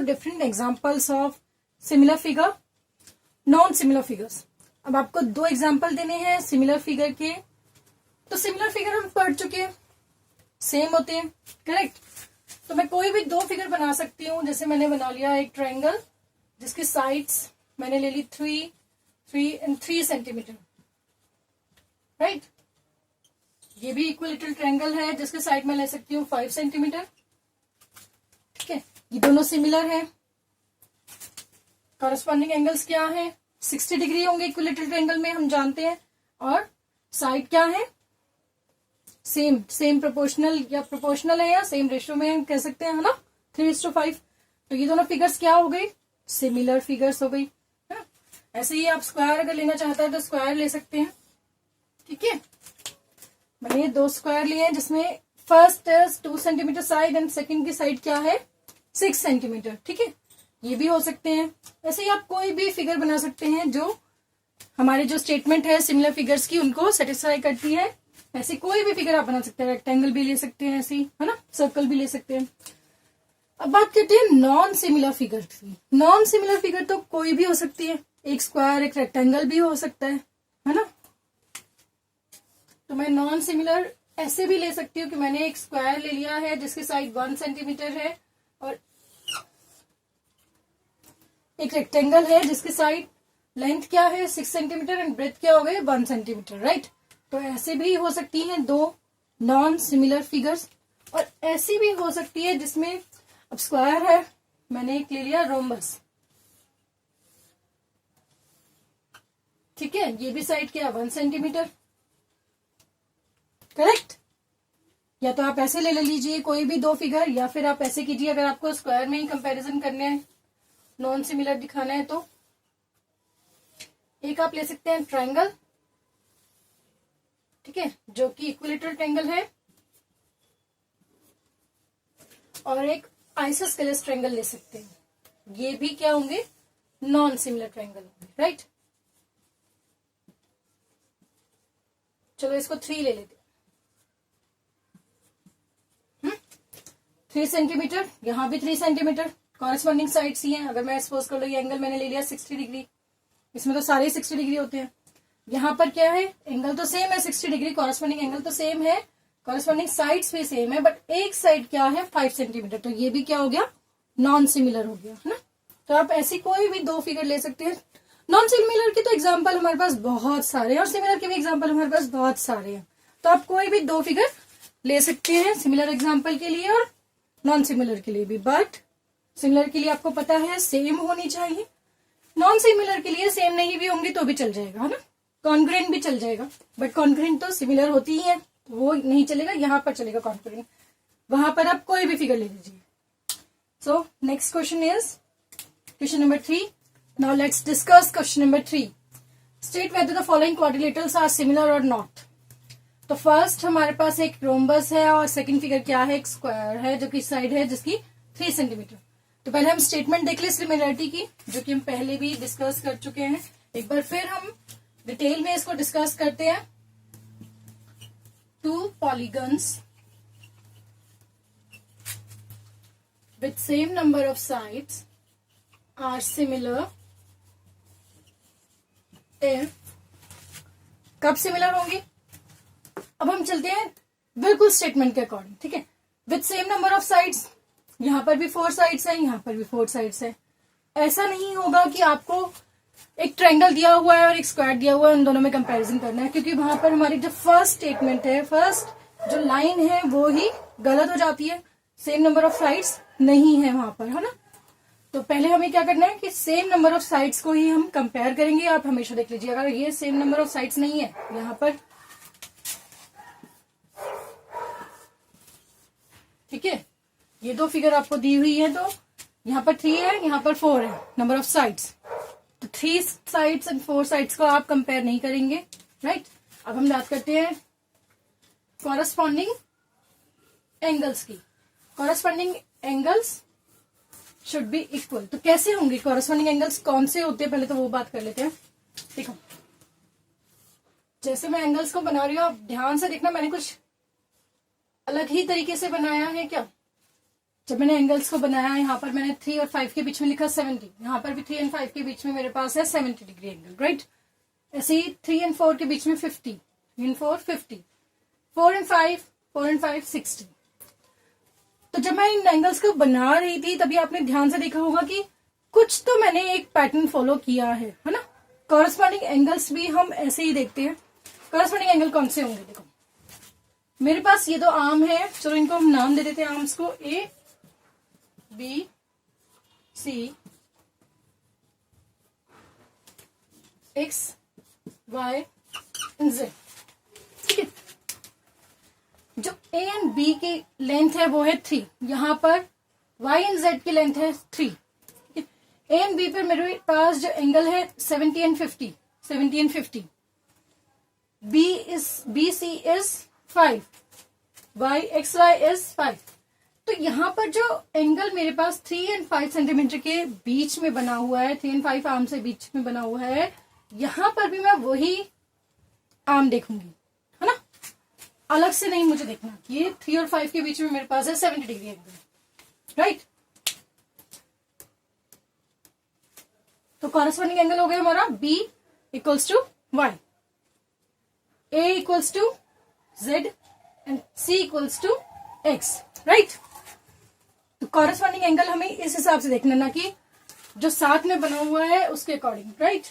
Different examples of similar figure, non similar figures. अब आपको दो एग्जांपल देने हैं सिमिलर फिगर के। तो सिमिलर फिगर हम पढ़ चुके हैं, सेम होते हैं, करेक्ट। तो मैं कोई भी दो फिगर बना सकती हूँ। जैसे मैंने बना लिया एक ट्रायंगल जिसकी साइड्स मैंने ले ली 3 सेंटीमीटर, राइट। ये भी इक्विलेटरल ट्रायंगल है जिसके साइड में ले सकती हूँ 5 सेंटीमीटर, ठीक है। ये दोनों सिमिलर है। कॉरेस्पॉन्डिंग एंगल्स क्या है, 60 डिग्री होंगे इक्विलेटरल ट्रायंगल में, हम जानते हैं। और साइड क्या है, सेम प्रोपोर्शनल या प्रोपोर्शनल है या सेम रेशियो में हम कह सकते हैं, है ना, 3:5। तो ये दोनों फिगर्स क्या हो गई, सिमिलर फिगर्स हो गई, है ना। ऐसे ही आप स्क्वायर अगर लेना चाहते हैं तो स्क्वायर ले सकते हैं, ठीक है। मैंने दो स्क्वायर लिए हैं जिसमें first is 2 centimetre side and second की साइड क्या है 6 सेंटीमीटर, ठीक है। ये भी हो सकते हैं। ऐसे ही आप कोई भी फिगर बना सकते हैं जो हमारे जो स्टेटमेंट है सिमिलर फिगर्स की उनको सेटिस्फाई करती है। ऐसे कोई भी फिगर आप बना सकते हैं, रेक्टेंगल भी ले सकते हैं ऐसी, है ना, सर्कल भी ले सकते हैं। अब बात करते हैं नॉन सिमिलर फिगर की। नॉन सिमिलर फिगर तो कोई भी हो सकती है, एक स्क्वायर एक रेक्टेंगल भी हो सकता है ना। तो मैं नॉन सिमिलर ऐसे भी ले सकती हूँ कि मैंने एक स्क्वायर ले लिया है जिसकी साइड 1 सेंटीमीटर है और एक रेक्टेंगल है जिसकी साइड लेंथ क्या है 6 सेंटीमीटर एंड ब्रेथ क्या हो गए 1 सेंटीमीटर, राइट। तो ऐसे भी हो सकती हैं दो नॉन सिमिलर फिगर्स। और ऐसी भी हो सकती है जिसमें अब स्क्वायर है, मैंने एक ले लिया रोम्बस, ठीक है। ये भी साइड क्या 1 सेंटीमीटर, करेक्ट। या तो आप ऐसे ले लीजिए कोई भी दो फिगर, या फिर आप ऐसे कीजिए अगर आपको स्क्वायर में ही कंपैरिजन करने हैं, नॉन सिमिलर दिखाना है तो एक आप ले सकते हैं ट्रायंगल, ठीक है, जो कि इक्विलेटरल ट्रायंगल है, और एक आइसोस्केलेस ट्रायंगल ले सकते हैं। ये भी क्या होंगे, नॉन सिमिलर ट्रायंगल होंगे, राइट। चलो इसको 3 ले लेते हैं। 3 सेंटीमीटर, यहां भी 3 सेंटीमीटर, कॉरेस्पॉन्डिंग साइड्स ही हैं। अगर मैं सपोज कर लो ये एंगल मैंने ले लिया 60 डिग्री, इसमें तो सारे 60 डिग्री होते हैं। यहाँ पर क्या है, एंगल तो सेम है 60 डिग्री, कॉरेस्पॉन्डिंग एंगल तो सेम है, कॉरेस्पॉन्डिंग साइड्स भी सेम है, बट एक साइड क्या है 5 सेंटीमीटर। तो ये भी क्या हो गया, नॉन सिमिलर हो गया, है ना। तो आप ऐसी कोई भी दो फिगर ले सकते हैं। नॉन सिमिलर के तो एग्जाम्पल हमारे पास बहुत सारे हैं और सिमिलर के भी एग्जाम्पल हमारे पास बहुत सारे हैं। तो आप कोई भी दो फिगर ले सकते हैं सिमिलर एग्जाम्पल के लिए और नॉन सिमिलर के लिए भी। बट सिमिलर के लिए आपको पता है सेम होनी चाहिए, नॉन सिमिलर के लिए सेम नहीं भी होंगी तो भी चल जाएगा, है ना, कॉन्ग्रुएंट भी चल जाएगा। बट कॉन्ग्रुएंट तो सिमिलर होती ही है, वो नहीं चलेगा, यहाँ पर चलेगा कॉन्ग्रुएंट। वहां पर आप कोई भी फिगर ले लीजिए। So next question is question number 3। Now let's discuss question number 3। State whether the following quadrilaterals are similar or not. तो फर्स्ट हमारे पास एक रोम्बस है और सेकंड फिगर क्या है, एक स्क्वायर है जो कि साइड है जिसकी 3 सेंटीमीटर। तो पहले हम स्टेटमेंट देख ले सिमिलरिटी की, जो कि हम पहले भी डिस्कस कर चुके हैं। एक बार फिर हम डिटेल में इसको डिस्कस करते हैं। 2 polygons with same number of sides are similar if, कब सिमिलर होंगे, अब हम चलते हैं बिल्कुल स्टेटमेंट के अकॉर्डिंग, ठीक है। With same number of sides, यहां पर भी 4 साइड्स है, यहां पर भी 4 साइड्स है। ऐसा नहीं होगा कि आपको एक ट्रायंगल दिया हुआ है और एक स्क्वायर दिया हुआ है, उन दोनों में कंपैरिजन करना है, क्योंकि वहां पर हमारी जो फर्स्ट स्टेटमेंट है, फर्स्ट जो लाइन है वो ही गलत हो जाती है। सेम नंबर ऑफ साइड्स नहीं है वहां पर, है ना। तो पहले हमें क्या करना है कि सेम नंबर ऑफ साइड्स को ही हम कंपेयर करेंगे। आप हमेशा देख लीजिए, अगर ये सेम नंबर ऑफ साइड्स नहीं है यहाँ पर, ठीक है, ये दो फिगर आपको दी हुई है, तो यहाँ पर 3 है, यहाँ पर 4 है नंबर ऑफ साइड्स। तो 3 साइड्स एंड 4 साइड्स को आप कंपेयर नहीं करेंगे, राइट। अब हम बात करते हैं कॉरेस्पॉन्डिंग एंगल्स की। Corresponding angles should be equal. तो कैसे होंगे कॉरेस्पॉन्डिंग एंगल्स, कौन से होते हैं, पहले तो वो बात कर लेते हैं। देखो, जैसे मैं एंगल्स को बना रही हूँ, आप ध्यान से देखना, मैंने कुछ अलग ही तरीके से बनाया है क्या। जब मैंने एंगल्स को बनाया, यहाँ पर मैंने 3 और 5 के बीच में लिखा 70, यहाँ पर भी 3 एंड 5 के बीच में मेरे पास है 70 डिग्री एंगल, राइट। ऐसे ही 3 एंड 4 के बीच में 50, 3 एंड 4 50, 4 एंड 5 60। तो जब मैं इन एंगल्स को बना रही थी तभी आपने ध्यान से देखा होगा कि कुछ तो मैंने एक पैटर्न फॉलो किया है ना। कॉरस्पॉन्डिंग एंगल्स भी हम ऐसे ही देखते हैं। कॉरस्पॉन्डिंग एंगल कौन से होंगे, देखो मेरे पास ये दो आर्म है, चलो इनको हम नाम दे देते हैं आर्म्स को, A B C, X Y and Z, ठीक है। जो ए एंड बी की लेंथ है वो है 3, यहां पर वाई एंड जेड की लेंथ है 3। ए एंड बी पर मेरे पास जो एंगल है 70 and 50, B C is 5, Y X Y is 5। तो यहाँ पर जो एंगल मेरे पास 3 एंड 5 सेंटीमीटर के बीच में बना हुआ है, 3 एंड 5 आर्म से बीच में बना हुआ है, यहां पर भी मैं वही आर्म देखूंगी, है ना, अलग से नहीं मुझे देखना। ये 3 और 5 के बीच में मेरे पास है 70 डिग्री एंगल, राइट। तो कॉरस्पॉन्डिंग एंगल हो गया हमारा B equals to Y, A equals to Z and C equals to X, right. तो कॉरस्पॉन्डिंग एंगल हमें इस हिसाब से देखना, ना कि जो साथ में बना हुआ है उसके अकॉर्डिंग, राइट।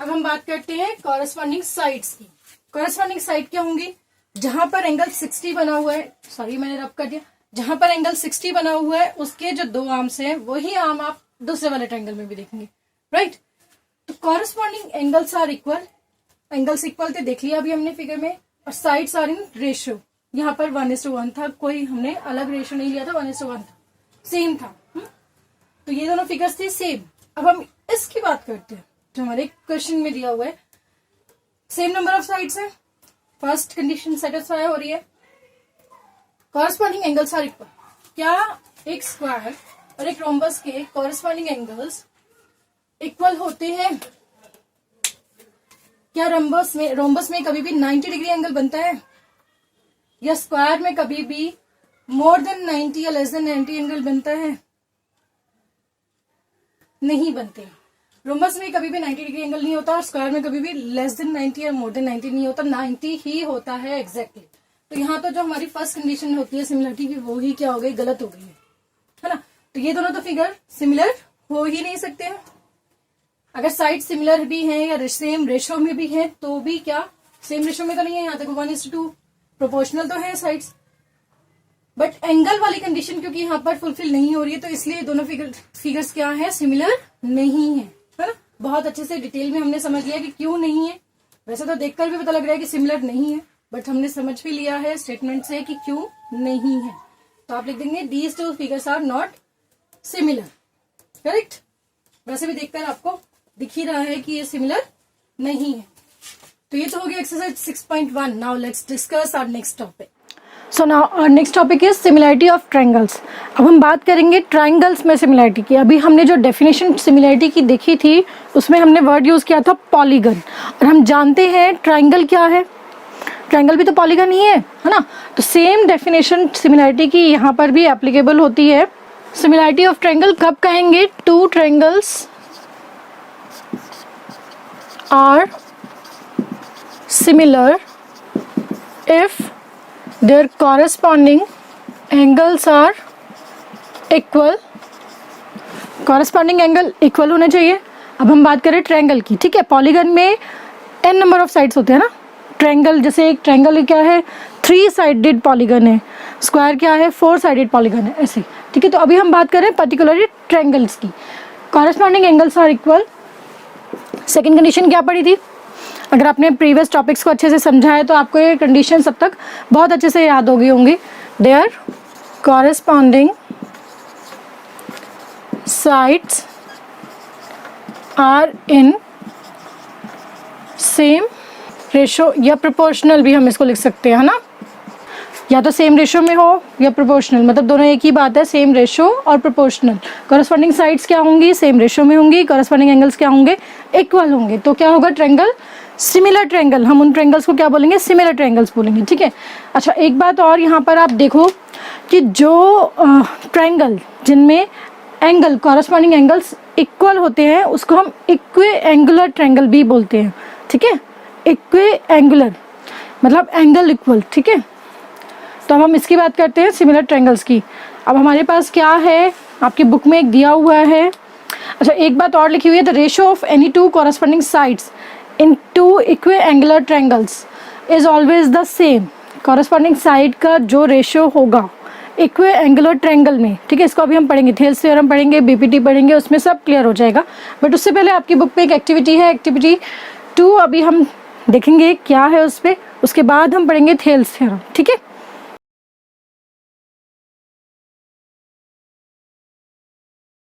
अब हम बात करते हैं कॉरस्पॉन्डिंग साइड्स की। कॉरस्पॉन्डिंग साइड क्या होंगी, जहां पर एंगल 60 बना हुआ है, सॉरी मैंने रब कर दिया, जहां पर एंगल 60 बना हुआ है उसके जो दो आर्म्स हैं वही आर्म आप दूसरे वाले ट्रायंगल में भी देखेंगे, राइट। तो corresponding angles are equal, angles equal थे देख लिया अभी हमने फिगर में, और साइड्स आर इन रेशियो। यहाँ पर 1:1 था, कोई हमने अलग रेशियो नहीं लिया था, 1:1 था, सेम था। तो ये दोनों फिगर्स थे सेम। अब हम इसकी बात करते हैं जो हमारे क्वेश्चन में दिया हुआ है। सेम नंबर ऑफ साइड्स है, फर्स्ट कंडीशन सेटिस्फाई हो रही है। कॉरस्पॉन्डिंग एंगल्स आर इक्वल, क्या एक स्क्वायर और एक रोम्बस के कॉरस्पॉन्डिंग एंगल्स इक्वल होते हैं? क्या रोम्बस में कभी भी 90 डिग्री एंगल बनता है, या स्क्वायर में कभी भी मोर देन 90 या लेस देन 90 एंगल बनता है? नहीं बनते। रोम्बस में कभी भी 90 डिग्री एंगल नहीं होता, और स्क्वायर में कभी भी लेस देन 90 या मोर देन 90 नहीं होता, 90 ही होता है एग्जैक्टली। तो यहाँ तो जो हमारी फर्स्ट कंडीशन होती है सिमिलरिटी की, वो ही क्या हो गई, गलत हो गई है ना। तो ये दोनों तो फिगर सिमिलर हो ही नहीं सकते हैं। अगर साइड सिमिलर भी हैं या सेम रेशो में भी है तो भी क्या, सेम रेशो में तो नहीं है, यहाँ तक 1:2 प्रोपोर्शनल तो है साइड्स, बट एंगल वाली कंडीशन क्योंकि यहाँ पर फुलफिल नहीं हो रही है, तो इसलिए दोनों फिगर्स क्या है, सिमिलर नहीं है ना। बहुत अच्छे से डिटेल में हमने समझ लिया कि क्यों नहीं है। वैसे तो देखकर भी पता लग रहा है कि सिमिलर नहीं है, बट हमने समझ भी लिया है स्टेटमेंट से कि क्यों नहीं है। तो आप लिख देंगे these two figures are not similar, correct. वैसे भी देखकर आपको दिख ही रहा है कि ये सिमिलर नहीं है। तो ये तो हो गया exercise 6.1। Now let's discuss our next topic. So now our next topic is similarity of triangles. अब हम बात करेंगे ट्रायंगल्स में सिमिलरिटी की। अभी हमने जो डेफिनेशन सिमिलरिटी की देखी थी उसमें हमने वर्ड यूज किया था पॉलीगन, और हम जानते हैं ट्रायंगल क्या है, ट्रायंगल भी तो पॉलीगन ही है ना। तो सेम डेफिनेशन सिमिलरिटी की यहाँ पर भी एप्लीकेबल होती है। सिमिलरिटी ऑफ ट्रायंगल कब कहेंगे, two triangles are similar if their corresponding angles are equal। corresponding angle equal होने चाहिए। अब हम बात करें ट्रायंगल की, ठीक है। पॉलीगन में n नंबर ऑफ साइड्स होते हैं ना। ट्रायंगल जैसे एक ट्रायंगल क्या है, 3 साइडेड पॉलीगन है, स्क्वायर क्या है, 4 साइडेड पॉलीगन है, ऐसे, ठीक है। तो अभी हम बात करें पर्टिकुलरली ट्रायंगल्स की। Corresponding angles are equal. Second condition क्या पड़ी थी, अगर आपने प्रीवियस टॉपिक्स को अच्छे से समझा है तो आपको ये कंडीशन अब तक बहुत अच्छे से याद हो गई होंगी। Their corresponding sides are in same ratio या प्रोपोर्शनल भी हम इसको लिख सकते हैं, है ना। या तो सेम रेशो में हो या प्रोपोर्शनल, मतलब दोनों एक ही बात है, सेम रेशो और प्रोपोर्शनल। कॉरस्पॉन्डिंग साइड्स क्या होंगी, सेम रेशो में होंगी। कॉरस्पॉन्डिंग एंगल्स क्या होंगे, इक्वल होंगे। तो क्या होगा, ट्रायंगल सिमिलर ट्रायंगल, हम उन ट्रायंगल्स को क्या बोलेंगे, सिमिलर ट्रायंगल्स बोलेंगे, ठीक है। अच्छा एक बात और, यहाँ पर आप देखो कि जो ट्रायंगल जिनमें एंगल, कॉरस्पॉन्डिंग एंगल्स इक्वल होते हैं उसको हम इक्वे एंगुलर ट्रायंगल भी बोलते हैं, ठीक है। इक्वे एंगुलर मतलब एंगल इक्वल, ठीक है। तो अब हम इसकी बात करते हैं, सिमिलर ट्रायंगल्स की। अब हमारे पास क्या है, आपकी बुक में एक दिया हुआ है। अच्छा एक बात और लिखी हुई है, the ratio of any two corresponding sides in two equiangular triangles is always the same. Corresponding side का जो रेशियो होगा इक्वे एंगुलर ट्रायंगल में, ठीक है, इसको अभी हम पढ़ेंगे, थेल्स थ्योरम पढ़ेंगे, बीपीटी पढ़ेंगे, उसमें सब क्लियर हो जाएगा। बट उससे पहले आपकी बुक पे एक एक्टिविटी है, एक्टिविटी 2 अभी हम देखेंगे क्या है उस पर, उसके बाद हम पढ़ेंगे थेल्स थ्योरम, ठीक है।